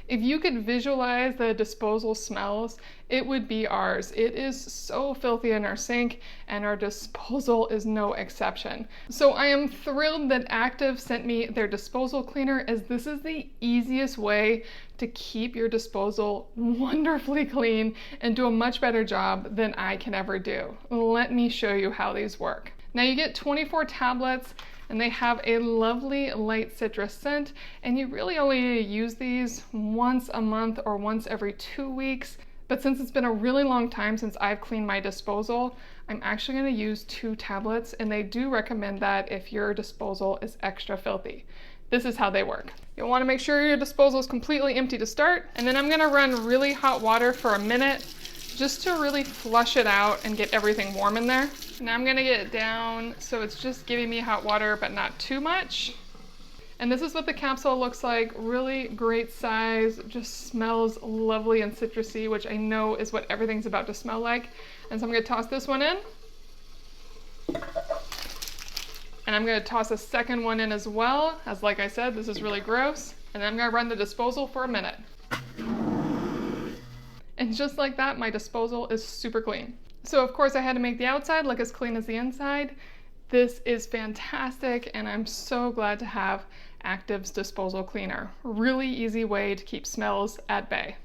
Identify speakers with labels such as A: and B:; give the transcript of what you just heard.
A: If you could visualize the disposal smells, it would be ours. It is so filthy in our sink, and our disposal is no exception. So I am thrilled that Active sent me their disposal cleaner, as this is the easiest way to keep your disposal wonderfully clean and do a much better job than I can ever do. Let me show you how these work. Now you get 24 tablets, and they have a lovely light citrus scent, and you really only need to use these once a month or once every 2 weeks. But since it's been a really long time since I've cleaned my disposal, I'm actually going to use 2 tablets, and they do recommend that if your disposal is extra filthy. This is how they work. You'll want to make sure your disposal is completely empty to start, and then I'm going to run really hot water for a minute just to really flush it out and get everything warm in there. Now I'm gonna get it down so it's just giving me hot water, but not too much. And this is what the capsule looks like. Really great size, just smells lovely and citrusy, which I know is what everything's about to smell like. And so I'm gonna toss this one in. And I'm gonna toss a second one in as well, as like I said, this is really gross. And then I'm gonna run the disposal for a minute. And just like that, my disposal is super clean. So of course I had to make the outside look as clean as the inside. This is fantastic, and I'm so glad to have Active's disposal cleaner. Really easy way to keep smells at bay.